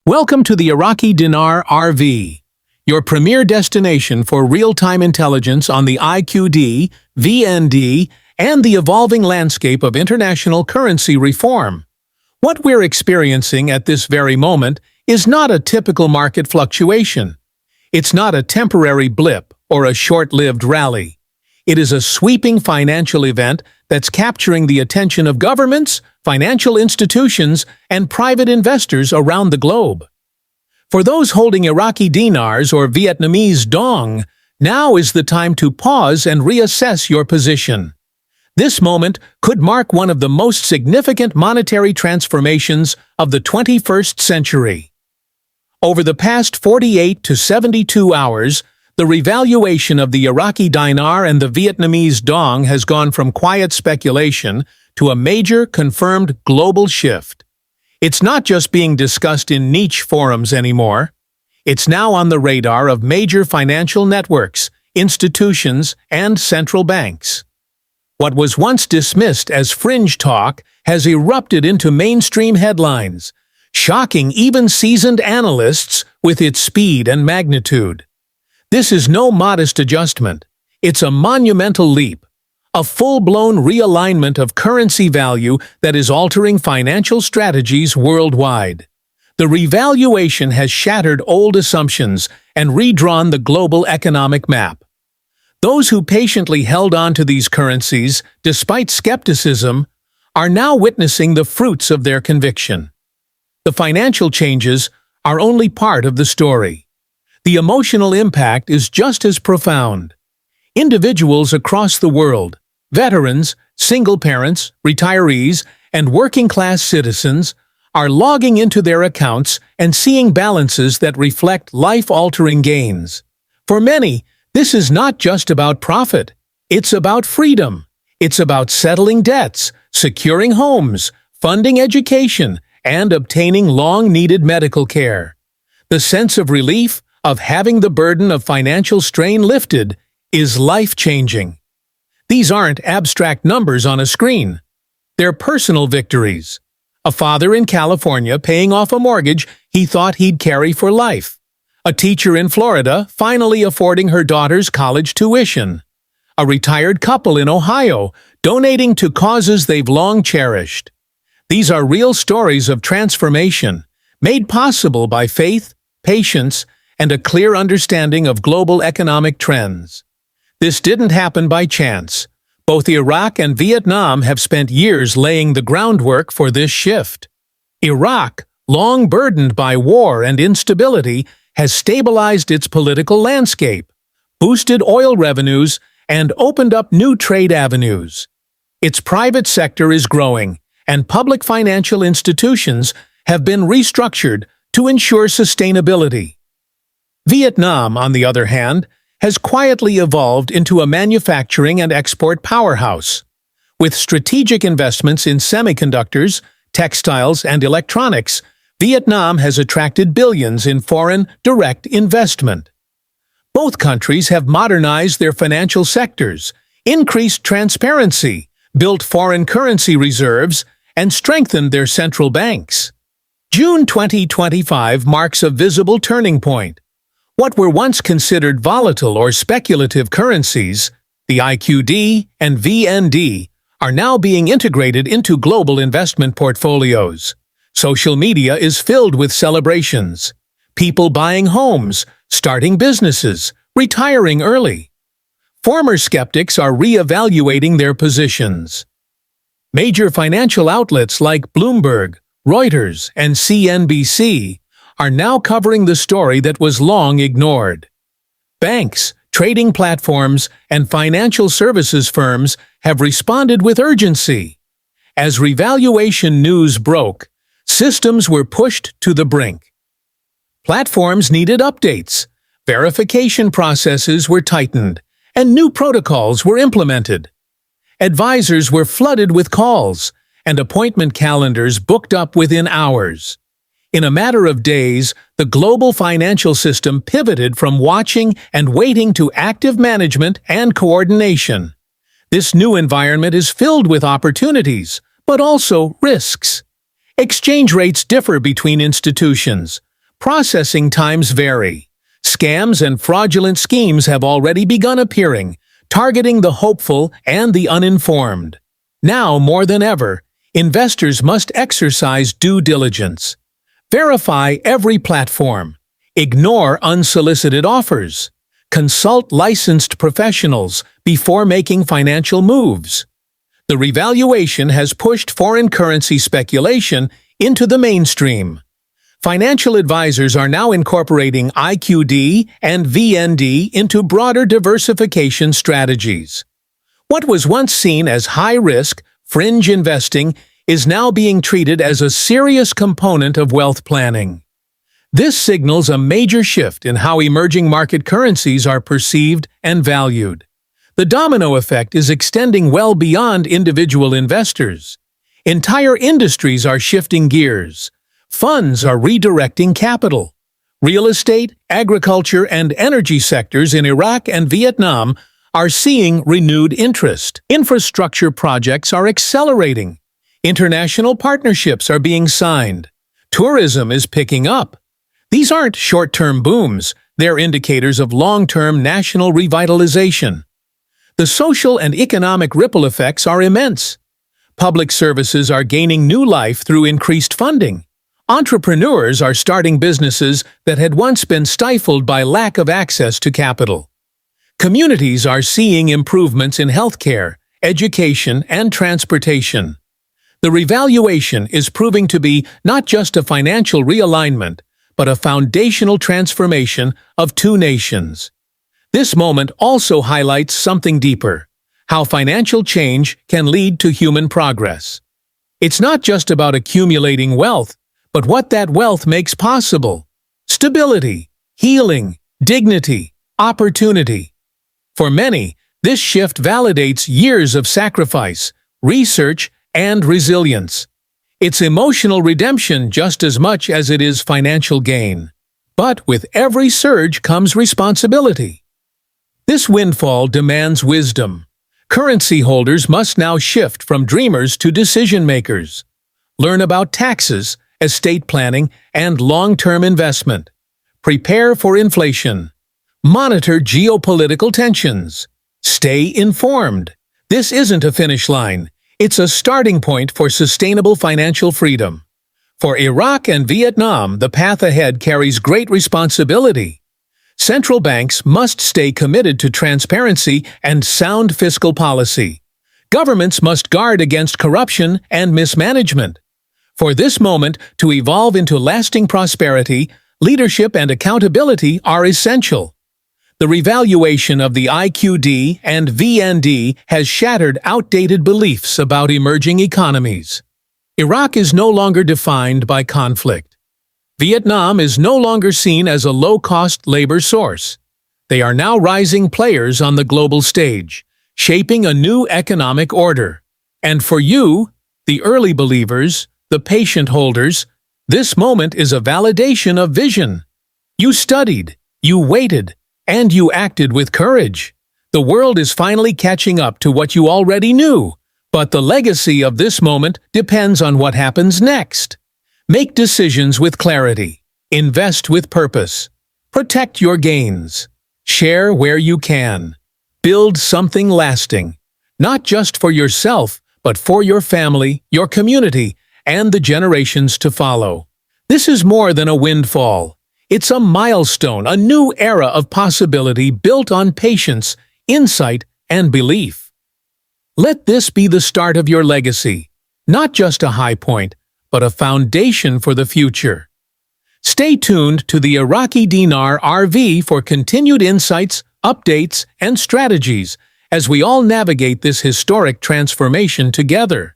Welcome to the Iraqi Dinar RV, your premier destination for real-time intelligence on the IQD, VND, and the evolving landscape of international currency reform. What we're experiencing at this very moment is not a typical market fluctuation. It's not a temporary blip or a short-lived rally. It is a sweeping financial event that's capturing the attention of governments, financial institutions, and private investors around the globe. For those holding Iraqi dinars or Vietnamese dong, now is the time to pause and reassess your position. This moment could mark one of the most significant monetary transformations of the 21st century. Over the past 48 to 72 hours, the revaluation of the Iraqi dinar and the Vietnamese dong has gone from quiet speculation to a major, confirmed global shift. It's not just being discussed in niche forums anymore. It's now on the radar of major financial networks, institutions, and central banks. What was once dismissed as fringe talk has erupted into mainstream headlines, shocking even seasoned analysts with its speed and magnitude. This is no modest adjustment. It's a monumental leap, a full-blown realignment of currency value that is altering financial strategies worldwide. The revaluation has shattered old assumptions and redrawn the global economic map. Those who patiently held on to these currencies, despite skepticism, are now witnessing the fruits of their conviction. The financial changes are only part of the story. The emotional impact is just as profound. Individuals across the world, veterans, single parents, retirees, and working-class citizens are logging into their accounts and seeing balances that reflect life-altering gains. For many, this is not just about profit. It's about freedom. It's about settling debts, securing homes, funding education, and obtaining long-needed medical care. The sense of relief, of having the burden of financial strain lifted, is life-changing. These aren't abstract numbers on a screen. They're personal victories. A father in California paying off a mortgage he thought he'd carry for life. A teacher in Florida finally affording her daughter's college tuition. A retired couple in Ohio donating to causes they've long cherished. These are real stories of transformation, made possible by faith, patience, and a clear understanding of global economic trends. This didn't happen by chance. Both Iraq and Vietnam have spent years laying the groundwork for this shift. Iraq, long burdened by war and instability, has stabilized its political landscape, boosted oil revenues, and opened up new trade avenues. Its private sector is growing, and public financial institutions have been restructured to ensure sustainability. Vietnam, on the other hand, has quietly evolved into a manufacturing and export powerhouse. With strategic investments in semiconductors, textiles, and electronics, Vietnam has attracted billions in foreign direct investment. Both countries have modernized their financial sectors, increased transparency, built foreign currency reserves, and strengthened their central banks. June 2025 marks a visible turning point. What were once considered volatile or speculative currencies, the IQD and VND, are now being integrated into global investment portfolios. Social media is filled with celebrations. People buying homes, starting businesses, retiring early. Former skeptics are re-evaluating their positions. Major financial outlets like Bloomberg, Reuters, and CNBC are now covering the story that was long ignored. Banks, trading platforms, and financial services firms have responded with urgency. As revaluation news broke, systems were pushed to the brink. Platforms needed updates, verification processes were tightened, and new protocols were implemented. Advisors were flooded with calls, and appointment calendars booked up within hours. In a matter of days, the global financial system pivoted from watching and waiting to active management and coordination. This new environment is filled with opportunities, but also risks. Exchange rates differ between institutions. Processing times vary. Scams and fraudulent schemes have already begun appearing, targeting the hopeful and the uninformed. Now, more than ever, investors must exercise due diligence. Verify every platform. Ignore unsolicited offers. Consult licensed professionals before making financial moves. The revaluation has pushed foreign currency speculation into the mainstream. Financial advisors are now incorporating IQD and VND into broader diversification strategies. What was once seen as high-risk, fringe investing is now being treated as a serious component of wealth planning. This signals a major shift in how emerging market currencies are perceived and valued. The domino effect is extending well beyond individual investors. Entire industries are shifting gears. Funds are redirecting capital. Real estate, agriculture, and energy sectors in Iraq and Vietnam are seeing renewed interest. Infrastructure projects are accelerating. International partnerships are being signed. Tourism is picking up. These aren't short-term booms, they're indicators of long-term national revitalization. The social and economic ripple effects are immense. Public services are gaining new life through increased funding. Entrepreneurs are starting businesses that had once been stifled by lack of access to capital. Communities are seeing improvements in healthcare, education, and transportation. The revaluation is proving to be not just a financial realignment, but a foundational transformation of two nations. This moment also highlights something deeper: how financial change can lead to human progress. It's not just about accumulating wealth, but what that wealth makes possible: stability, healing, dignity, opportunity. For many, this shift validates years of sacrifice, research, and resilience. It's emotional redemption just as much as it is financial gain. But with every surge comes responsibility. This windfall demands wisdom. Currency holders must now shift from dreamers to decision-makers. Learn about taxes, estate planning, and long-term investment. Prepare for inflation. Monitor geopolitical tensions. Stay informed. This isn't a finish line. It's a starting point for sustainable financial freedom. For Iraq and Vietnam, the path ahead carries great responsibility. Central banks must stay committed to transparency and sound fiscal policy. Governments must guard against corruption and mismanagement. For this moment to evolve into lasting prosperity, leadership and accountability are essential. The revaluation of the IQD and VND has shattered outdated beliefs about emerging economies. Iraq is no longer defined by conflict. Vietnam is no longer seen as a low-cost labor source. They are now rising players on the global stage, shaping a new economic order. And for you, the early believers, the patient holders, this moment is a validation of vision. You studied, you waited, and you acted with courage. The world is finally catching up to what you already knew, but the legacy of this moment depends on what happens next. Make decisions with clarity. Invest with purpose. Protect your gains. Share where you can. Build something lasting, not just for yourself, but for your family, your community, and the generations to follow. This is more than a windfall. It's a milestone, a new era of possibility built on patience, insight, and belief. Let this be the start of your legacy, not just a high point, but a foundation for the future. Stay tuned to the Iraqi Dinar RV for continued insights, updates, and strategies as we all navigate this historic transformation together.